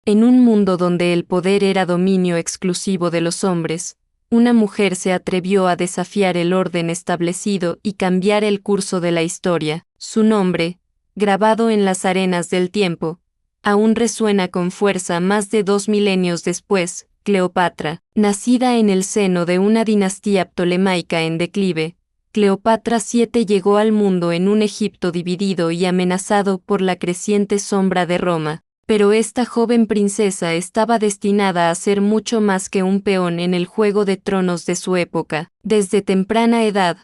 En un mundo donde el poder era dominio exclusivo de los hombres, una mujer se atrevió a desafiar el orden establecido y cambiar el curso de la historia. Su nombre, grabado en las arenas del tiempo, aún resuena con fuerza más de 2 milenios después. Cleopatra, nacida en el seno de una dinastía ptolemaica en declive, Cleopatra VII llegó al mundo en un Egipto dividido y amenazado por la creciente sombra de Roma. Pero esta joven princesa estaba destinada a ser mucho más que un peón en el juego de tronos de su época. Desde temprana edad,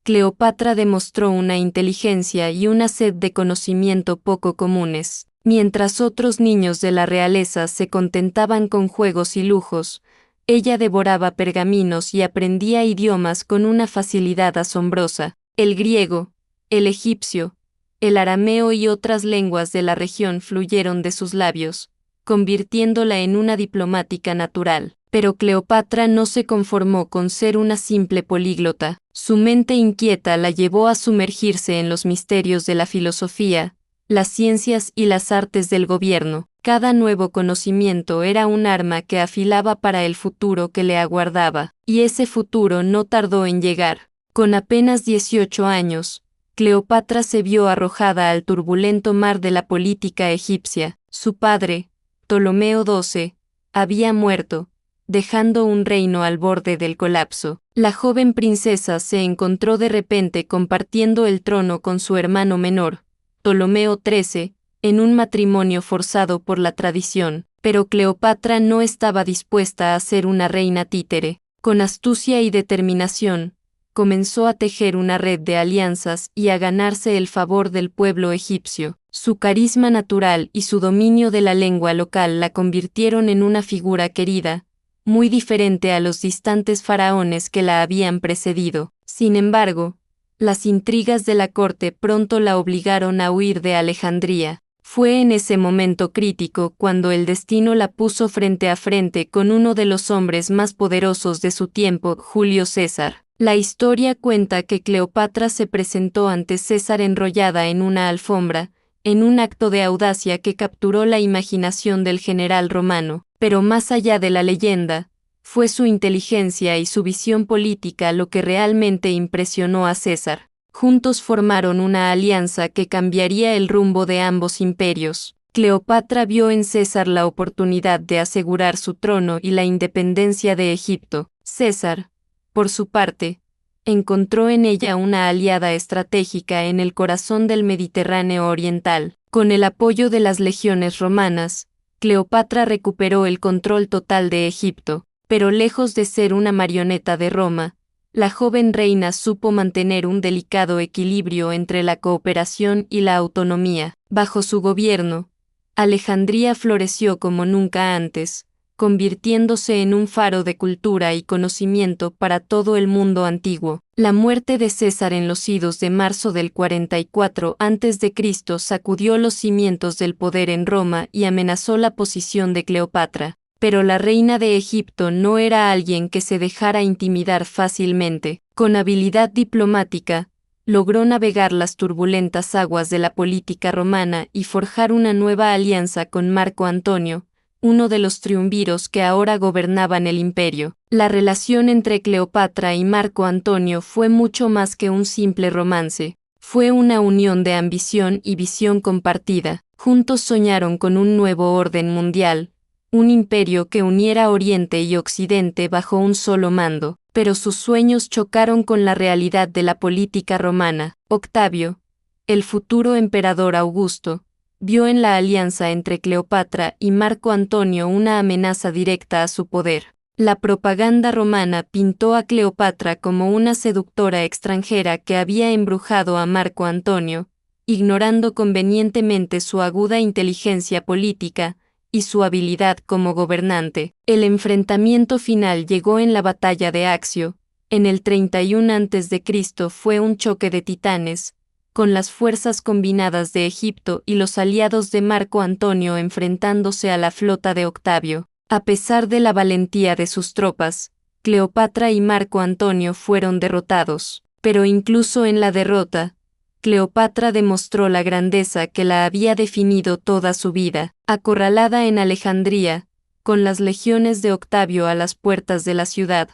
Cleopatra demostró una inteligencia y una sed de conocimiento poco comunes. Mientras otros niños de la realeza se contentaban con juegos y lujos, ella devoraba pergaminos y aprendía idiomas con una facilidad asombrosa. El griego, el egipcio, el arameo y otras lenguas de la región fluyeron de sus labios, convirtiéndola en una diplomática natural. Pero Cleopatra no se conformó con ser una simple políglota. Su mente inquieta la llevó a sumergirse en los misterios de la filosofía, las ciencias y las artes del gobierno. Cada nuevo conocimiento era un arma que afilaba para el futuro que le aguardaba, y ese futuro no tardó en llegar. Con apenas 18 años, Cleopatra se vio arrojada al turbulento mar de la política egipcia. Su padre, Ptolomeo XII, había muerto, dejando un reino al borde del colapso. La joven princesa se encontró de repente compartiendo el trono con su hermano menor, Ptolomeo XIII, en un matrimonio forzado por la tradición. Pero Cleopatra no estaba dispuesta a ser una reina títere. Con astucia y determinación, comenzó a tejer una red de alianzas y a ganarse el favor del pueblo egipcio. Su carisma natural y su dominio de la lengua local la convirtieron en una figura querida, muy diferente a los distantes faraones que la habían precedido. Sin embargo, las intrigas de la corte pronto la obligaron a huir de Alejandría. Fue en ese momento crítico cuando el destino la puso frente a frente con uno de los hombres más poderosos de su tiempo, Julio César. La historia cuenta que Cleopatra se presentó ante César enrollada en una alfombra, en un acto de audacia que capturó la imaginación del general romano. Pero más allá de la leyenda, fue su inteligencia y su visión política lo que realmente impresionó a César. Juntos formaron una alianza que cambiaría el rumbo de ambos imperios. Cleopatra vio en César la oportunidad de asegurar su trono y la independencia de Egipto. César, por su parte, encontró en ella una aliada estratégica en el corazón del Mediterráneo oriental. Con el apoyo de las legiones romanas, Cleopatra recuperó el control total de Egipto, pero lejos de ser una marioneta de Roma, la joven reina supo mantener un delicado equilibrio entre la cooperación y la autonomía. Bajo su gobierno, Alejandría floreció como nunca antes, convirtiéndose en un faro de cultura y conocimiento para todo el mundo antiguo. La muerte de César en los idos de marzo del 44 a.C. sacudió los cimientos del poder en Roma y amenazó la posición de Cleopatra. Pero la reina de Egipto no era alguien que se dejara intimidar fácilmente. Con habilidad diplomática, logró navegar las turbulentas aguas de la política romana y forjar una nueva alianza con Marco Antonio, uno de los triunviros que ahora gobernaban el imperio. La relación entre Cleopatra y Marco Antonio fue mucho más que un simple romance. Fue una unión de ambición y visión compartida. Juntos soñaron con un nuevo orden mundial, un imperio que uniera Oriente y Occidente bajo un solo mando. Pero sus sueños chocaron con la realidad de la política romana. Octavio, el futuro emperador Augusto, vio en la alianza entre Cleopatra y Marco Antonio una amenaza directa a su poder. La propaganda romana pintó a Cleopatra como una seductora extranjera que había embrujado a Marco Antonio, ignorando convenientemente su aguda inteligencia política y su habilidad como gobernante. El enfrentamiento final llegó en la batalla de Accio, en el 31 a.C. Fue un choque de titanes, con las fuerzas combinadas de Egipto y los aliados de Marco Antonio enfrentándose a la flota de Octavio. A pesar de la valentía de sus tropas, Cleopatra y Marco Antonio fueron derrotados. Pero incluso en la derrota, Cleopatra demostró la grandeza que la había definido toda su vida. Acorralada en Alejandría, con las legiones de Octavio a las puertas de la ciudad,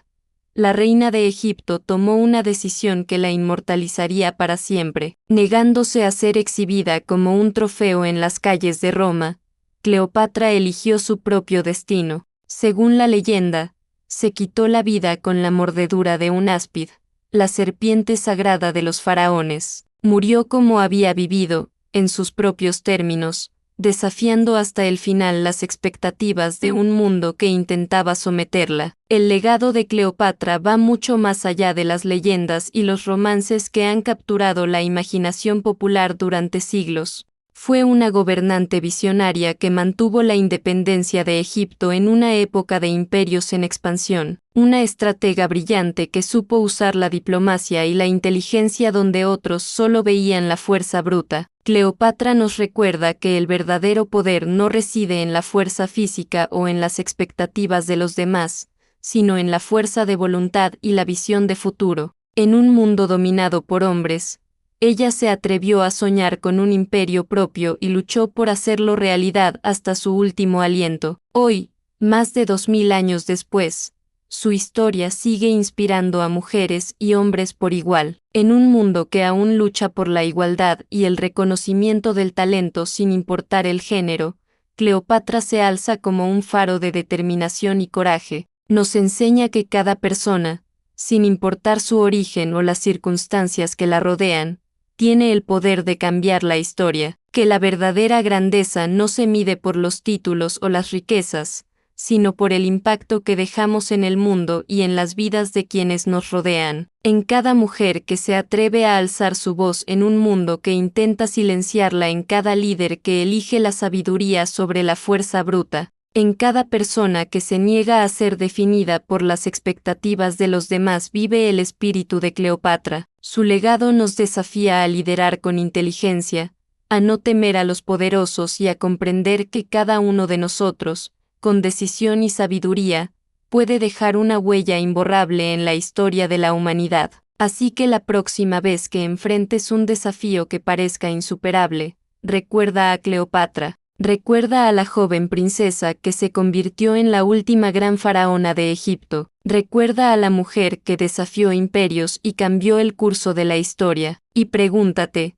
la reina de Egipto tomó una decisión que la inmortalizaría para siempre. Negándose a ser exhibida como un trofeo en las calles de Roma, Cleopatra eligió su propio destino. Según la leyenda, se quitó la vida con la mordedura de un áspid, la serpiente sagrada de los faraones. Murió como había vivido, en sus propios términos, desafiando hasta el final las expectativas de un mundo que intentaba someterla. El legado de Cleopatra va mucho más allá de las leyendas y los romances que han capturado la imaginación popular durante siglos. Fue una gobernante visionaria que mantuvo la independencia de Egipto en una época de imperios en expansión, una estratega brillante que supo usar la diplomacia y la inteligencia donde otros solo veían la fuerza bruta. Cleopatra nos recuerda que el verdadero poder no reside en la fuerza física o en las expectativas de los demás, sino en la fuerza de voluntad y la visión de futuro. En un mundo dominado por hombres, ella se atrevió a soñar con un imperio propio y luchó por hacerlo realidad hasta su último aliento. Hoy, más de 2000 años después, su historia sigue inspirando a mujeres y hombres por igual. En un mundo que aún lucha por la igualdad y el reconocimiento del talento sin importar el género, Cleopatra se alza como un faro de determinación y coraje. Nos enseña que cada persona, sin importar su origen o las circunstancias que la rodean, tiene el poder de cambiar la historia, que la verdadera grandeza no se mide por los títulos o las riquezas, sino por el impacto que dejamos en el mundo y en las vidas de quienes nos rodean. En cada mujer que se atreve a alzar su voz en un mundo que intenta silenciarla, en cada líder que elige la sabiduría sobre la fuerza bruta, en cada persona que se niega a ser definida por las expectativas de los demás vive el espíritu de Cleopatra. Su legado nos desafía a liderar con inteligencia, a no temer a los poderosos y a comprender que cada uno de nosotros, con decisión y sabiduría, puede dejar una huella imborrable en la historia de la humanidad. Así que la próxima vez que enfrentes un desafío que parezca insuperable, recuerda a Cleopatra. Recuerda a la joven princesa que se convirtió en la última gran faraona de Egipto. Recuerda a la mujer que desafió imperios y cambió el curso de la historia. Y pregúntate,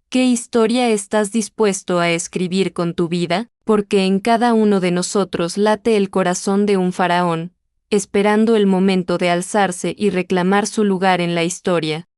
¿qué historia estás dispuesto a escribir con tu vida? Porque en cada uno de nosotros late el corazón de un faraón, esperando el momento de alzarse y reclamar su lugar en la historia.